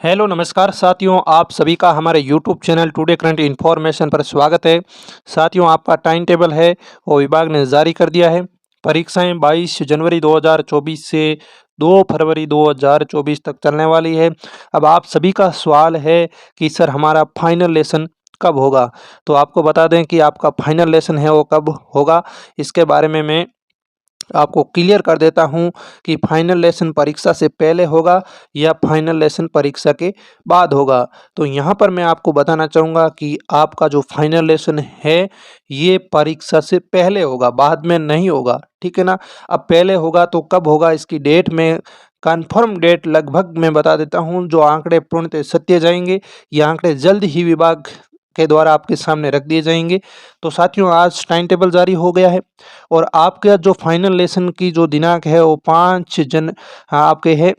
Hello नमस्कार साथियों, आप सभी का हमारे YouTube channel today current information पर स्वागत है। साथियों, आपका टाइम टेबल है वो विभाग ने जारी कर दिया है। परीक्षाएं 22 जनवरी 2024 से 2 फरवरी 2024 तक चलने वाली है। अब आप सभी का सवाल है कि सर हमारा फाइनल लेसन कब होगा। तो आपको बता दें कि आपका फाइनल लेसन है वो कब होगा, इसके बारे में मैं आपको क्लियर कर देता हूं कि फाइनल लेसन परीक्षा से पहले होगा या फाइनल लेसन परीक्षा के बाद होगा। तो यहाँ पर मैं आपको बताना चाहूँगा कि आपका जो फाइनल लेसन है ये परीक्षा से पहले होगा, बाद में नहीं होगा, ठीक है ना। अब पहले होगा तो कब होगा, इसकी डेट में कन्फर्म डेट लगभग मैं बता देता हूँ। जो आंकड़े पूर्णतः सत्य जाएंगे, ये आंकड़े जल्द ही विभाग के द्वारा आपके सामने रख दिए जाएंगे। तो साथियों, आज टाइम टेबल जारी हो गया है और आपका जो फाइनल लेसन की जो दिनांक है वो 5 आपके है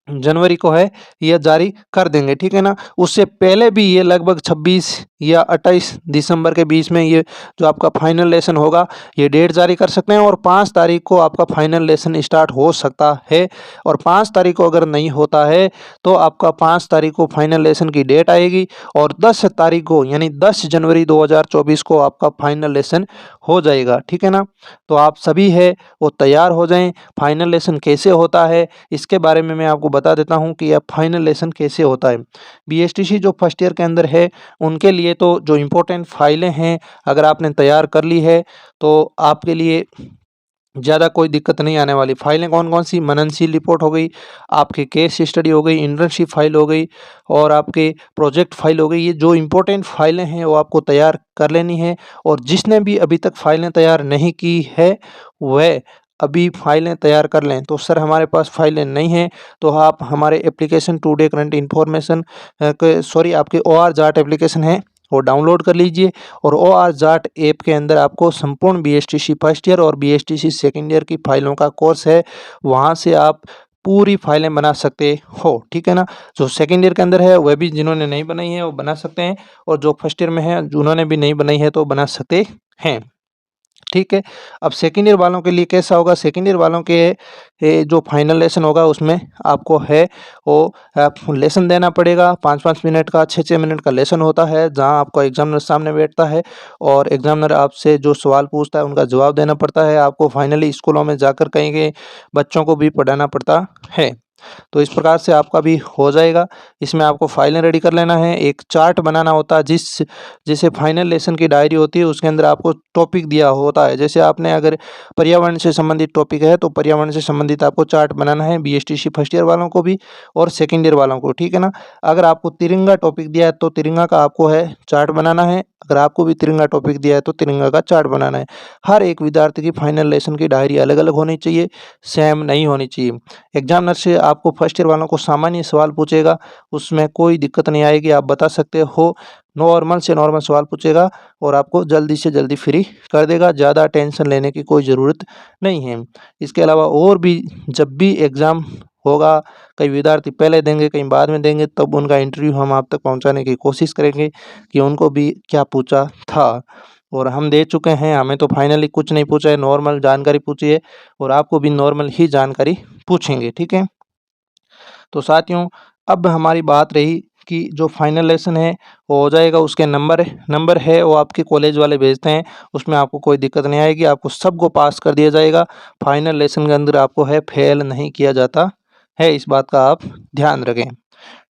जनवरी को है, यह जारी कर देंगे, ठीक है ना। उससे पहले भी ये लगभग 26 या 28 दिसंबर के बीच में ये जो आपका फाइनल लेसन होगा ये डेट जारी कर सकते हैं और 5 तारीख को आपका फाइनल लेसन स्टार्ट हो सकता है। और 5 तारीख को अगर नहीं होता है तो आपका 5 तारीख को फाइनल लेसन की डेट आएगी और 10 तारीख को यानी 10 जनवरी 2024 को आपका फाइनल लेसन हो जाएगा, ठीक है ना। तो आप सभी है वो तैयार हो जाएं। फाइनल लेसन कैसे होता है इसके बारे में मैं आपको बता देता हूं कि यह फाइनल लेसन कैसे होता है। बीएसटीसी जो फर्स्ट ईयर के अंदर है उनके लिए तो जो इम्पोर्टेंट फाइलें हैं अगर आपने तैयार कर ली है तो आपके लिए ज़्यादा कोई दिक्कत नहीं आने वाली। फाइलें कौन कौन सी, मननशील रिपोर्ट हो गई, आपके केस स्टडी हो गई, इंटर्नशिप फाइल हो गई और आपके प्रोजेक्ट फाइल हो गई। ये जो इम्पोर्टेंट फाइलें हैं वो आपको तैयार कर लेनी है। और जिसने भी अभी तक फाइलें तैयार नहीं की है वह अभी फाइलें तैयार कर लें। तो सर हमारे पास फाइलें नहीं हैं तो आप हमारे एप्लीकेशन टुडे करंट इन्फॉर्मेशन आपके OR जाट एप्लीकेशन है वो डाउनलोड कर लीजिए और OR जाट ऐप के अंदर आपको संपूर्ण बीएसटीसी फर्स्ट ईयर और बीएसटीसी सेकेंड ईयर की फाइलों का कोर्स है, वहाँ से आप पूरी फाइलें बना सकते हो, ठीक है ना। जो सेकेंड ईयर के अंदर है वह भी जिन्होंने नहीं बनाई है वो बना सकते हैं और जो फर्स्ट ईयर में है जिन्होंने भी नहीं बनाई है तो बना सकते हैं, ठीक है। अब सेकेंड ईयर वालों के लिए कैसा होगा, सेकेंड ईयर वालों के जो फाइनल लेसन होगा उसमें आपको है वो लेसन देना पड़ेगा। 5-5 मिनट का, 6-6 मिनट का लेसन होता है जहां आपको एग्जामिनर सामने बैठता है और एग्जामिनर आपसे जो सवाल पूछता है उनका जवाब देना पड़ता है। आपको फाइनली स्कूलों में जाकर कहीं के बच्चों को भी पढ़ाना पड़ता है। तो इस प्रकार से आपका भी हो जाएगा। इसमें आपको फाइलें रेडी कर लेना है, एक चार्ट बनाना होता है जैसे फाइनल लेसन की डायरी होती है उसके अंदर आपको टॉपिक दिया होता है। जैसे आपने अगर पर्यावरण से संबंधित टॉपिक है तो पर्यावरण से संबंधित आपको चार्ट बनाना है, बीएसटीसी फर्स्ट ईयर वालों को भी और सेकेंड ईयर वालों को, ठीक है ना। अगर आपको तिरंगा टॉपिक दिया है तो तिरंगा का आपको है चार्ट बनाना है, अगर आपको भी तिरंगा टॉपिक दिया है तो तिरंगा का चार्ट बनाना है। हर एक विद्यार्थी की फाइनल लेसन की डायरी अलग अलग होनी चाहिए, सेम नहीं होनी चाहिए। एग्जामिनर से आपको फर्स्ट ईयर वालों को सामान्य सवाल पूछेगा, उसमें कोई दिक्कत नहीं आएगी, आप बता सकते हो। नॉर्मल से नॉर्मल सवाल पूछेगा और आपको जल्दी से जल्दी फ्री कर देगा, ज़्यादा टेंशन लेने की कोई ज़रूरत नहीं है। इसके अलावा और भी जब भी एग्ज़ाम होगा, कई विद्यार्थी पहले देंगे कहीं बाद में देंगे, तब उनका इंटरव्यू हम आप तक पहुंचाने की कोशिश करेंगे कि उनको भी क्या पूछा था। और हम दे चुके हैं, हमें तो फाइनली कुछ नहीं पूछा है, नॉर्मल जानकारी पूछी है और आपको भी नॉर्मल ही जानकारी पूछेंगे, ठीक है। तो साथियों, अब हमारी बात रही कि जो फाइनल लेसन है वो हो जाएगा, उसके नंबर है वो आपके कॉलेज वाले भेजते हैं, उसमें आपको कोई दिक्कत नहीं आएगी, आपको सबको पास कर दिया जाएगा। फाइनल लेसन के अंदर आपको है फेल नहीं किया जाता है, इस बात का आप ध्यान रखें,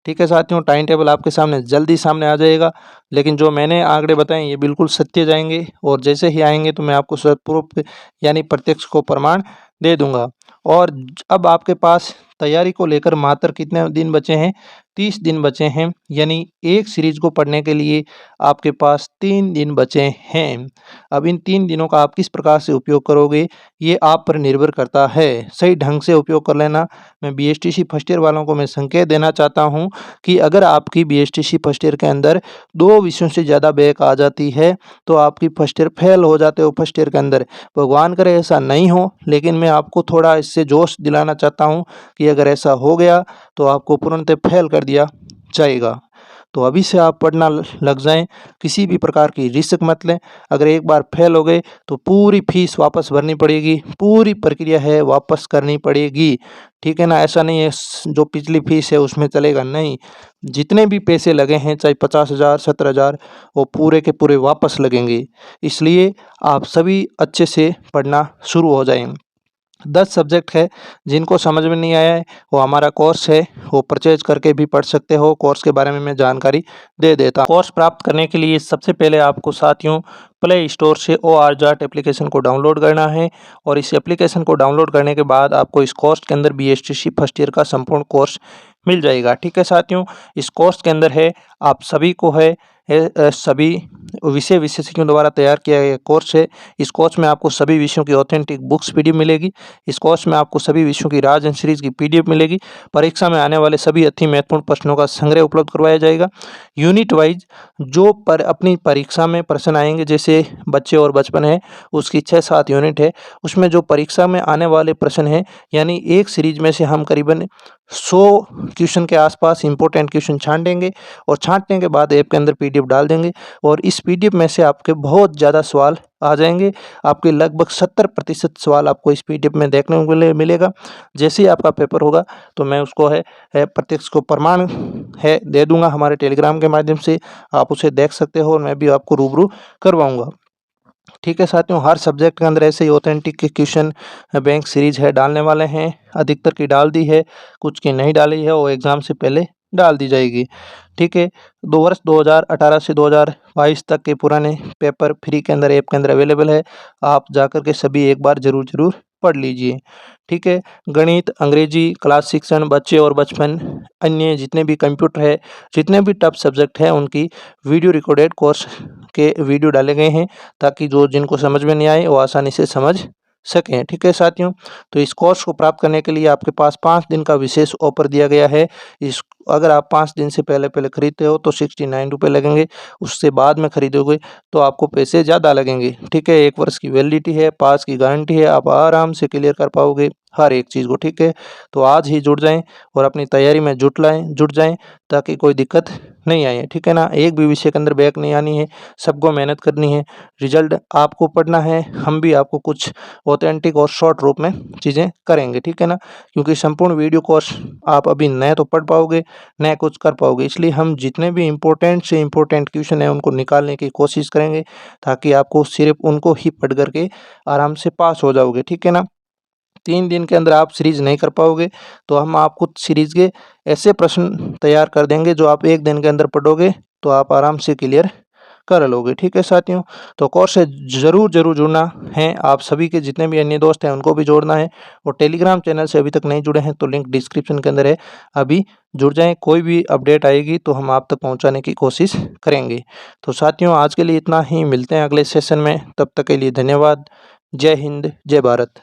ठीक है साथियों। टाइम टेबल आपके सामने जल्दी सामने आ जाएगा, लेकिन जो मैंने आंकड़े बताए ये बिल्कुल सत्य जाएंगे और जैसे ही आएंगे तो मैं आपको प्रूफ यानी प्रत्यक्ष को प्रमाण दे दूंगा। और अब आपके पास तैयारी को लेकर मात्र कितने दिन बचे हैं, 30 दिन बचे हैं, यानी एक सीरीज को पढ़ने के लिए आपके पास 3 दिन बचे हैं। अब इन 3 दिनों का आप किस प्रकार से उपयोग करोगे ये आप पर निर्भर करता है, सही ढंग से उपयोग कर लेना। मैं बीएसटीसी फर्स्ट ईयर वालों को मैं संकेत देना चाहता हूं कि अगर आपकी बीएसटीसी फर्स्ट ईयर के अंदर 2 विषयों से ज़्यादा बैक आ जाती है तो आपकी फर्स्ट ईयर फेल हो जाते हो फर्स्ट ईयर के अंदर। भगवान करे ऐसा नहीं हो, लेकिन मैं आपको थोड़ा इससे जोश दिलाना चाहता हूं कि अगर ऐसा हो गया तो आपको पूर्णतः फेल कर दिया जाएगा। तो अभी से आप पढ़ना लग जाएं, किसी भी प्रकार की रिस्क मत लें। अगर एक बार फेल हो गए तो पूरी फीस वापस भरनी पड़ेगी, पूरी प्रक्रिया है वापस करनी पड़ेगी, ठीक है ना। ऐसा नहीं है जो पिछली फीस है उसमें चलेगा, नहीं, जितने भी पैसे लगे हैं चाहे 50,000 70,000 वो पूरे के पूरे वापस लगेंगे। इसलिए आप सभी अच्छे से पढ़ना शुरू हो जाएं। 10 सब्जेक्ट है, जिनको समझ में नहीं आया है वो हमारा कोर्स है, वो परचेज करके भी पढ़ सकते हो। कोर्स के बारे में मैं जानकारी दे देता हूँ। कोर्स प्राप्त करने के लिए सबसे पहले आपको साथियों प्ले स्टोर से ORJAT एप्लीकेशन को डाउनलोड करना है और इस एप्लीकेशन को डाउनलोड करने के बाद आपको इस कोर्स के अंदर BSTC फर्स्ट ईयर का संपूर्ण कोर्स मिल जाएगा, ठीक है साथियों। इस कोर्स के अंदर है आप सभी को है सभी विषय विशेषज्ञों द्वारा तैयार किया गया कोर्स है। इस कोर्स में आपको सभी विषयों की ऑथेंटिक बुक्स PDF मिलेगी। इस कोर्स में आपको सभी विषयों की राजन सीरीज की PDF मिलेगी। परीक्षा में आने वाले सभी अति महत्वपूर्ण प्रश्नों का संग्रह उपलब्ध करवाया जाएगा। यूनिट वाइज जो अपनी परीक्षा में प्रश्न आएंगे, जैसे बच्चे और बचपन है उसकी 6-7 यूनिट है, उसमें जो परीक्षा में आने वाले प्रश्न हैं, यानी एक सीरीज में से हम करीबन 100 क्वेश्चन के आसपास इंपॉर्टेंट क्वेश्चन छांटेंगे और छांटने के बाद ऐप के अंदर PDF डाल देंगे और इस PDF में से आपके बहुत ज़्यादा सवाल आ जाएंगे। आपके लगभग 70% सवाल आपको इस PDF में देखने को मिलेगा। जैसे ही आपका पेपर होगा तो मैं उसको है प्रत्यक्ष को प्रमाण है दे दूंगा हमारे टेलीग्राम के माध्यम से, आप उसे देख सकते हो और मैं भी आपको रूबरू करवाऊंगा, ठीक है साथियों। हर सब्जेक्ट के अंदर ऐसे ही ऑथेंटिक के क्वेश्चन बैंक सीरीज है डालने वाले हैं। अधिकतर की डाल दी है, कुछ की नहीं डाली है, वो एग्ज़ाम से पहले डाल दी जाएगी, ठीक है। 2018 से 2022 तक के पुराने पेपर फ्री के अंदर ऐप के अंदर अवेलेबल है, आप जाकर के सभी एक बार ज़रूर पढ़ लीजिए, ठीक है। गणित, अंग्रेजी, क्लास शिक्षण, बच्चे और बचपन, अन्य जितने भी कंप्यूटर है, जितने भी टफ सब्जेक्ट है उनकी वीडियो रिकॉर्डेड कोर्स के वीडियो डाले गए हैं ताकि जो जिनको समझ में नहीं आए वो आसानी से समझ सकें, ठीक है साथियों। तो इस कोर्स को प्राप्त करने के लिए आपके पास 5 दिन का विशेष ऑफर दिया गया है। इस अगर आप 5 दिन से पहले खरीदते हो तो 69 रुपये लगेंगे, उससे बाद में खरीदोगे तो आपको पैसे ज़्यादा लगेंगे, ठीक है। 1 वर्ष की वैलिडिटी है, पास की गारंटी है, आप आराम से क्लियर कर पाओगे हर एक चीज़ को, ठीक है। तो आज ही जुड़ जाएं और अपनी तैयारी में जुट जाएं ताकि कोई दिक्कत नहीं आए, ठीक है ना। एक भी विषय के अंदर बैक नहीं आनी है, सबको मेहनत करनी है, रिजल्ट आपको पढ़ना है, हम भी आपको कुछ ऑथेंटिक और शॉर्ट रूप में चीज़ें करेंगे, ठीक है ना। क्योंकि संपूर्ण वीडियो कोर्स आप अभी न तो पढ़ पाओगे न कुछ कर पाओगे, इसलिए हम जितने भी इम्पोर्टेंट से इम्पोर्टेंट क्वेश्चन हैं उनको निकालने की कोशिश करेंगे ताकि आपको सिर्फ उनको ही पढ़ करके आराम से पास हो जाओगे, ठीक है ना। 3 दिन के अंदर आप सीरीज नहीं कर पाओगे तो हम आपको सीरीज के ऐसे प्रश्न तैयार कर देंगे जो आप 1 दिन के अंदर पढ़ोगे तो आप आराम से क्लियर कर लोगे, ठीक है साथियों। तो कोर्स से ज़रूर जुड़ना है, आप सभी के जितने भी अन्य दोस्त हैं उनको भी जोड़ना है और टेलीग्राम चैनल से अभी तक नहीं जुड़े हैं तो लिंक डिस्क्रिप्शन के अंदर है, अभी जुड़ जाएं। कोई भी अपडेट आएगी तो हम आप तक पहुंचाने की कोशिश करेंगे। तो साथियों आज के लिए इतना ही, मिलते हैं अगले सेशन में, तब तक के लिए धन्यवाद। जय हिंद, जय भारत।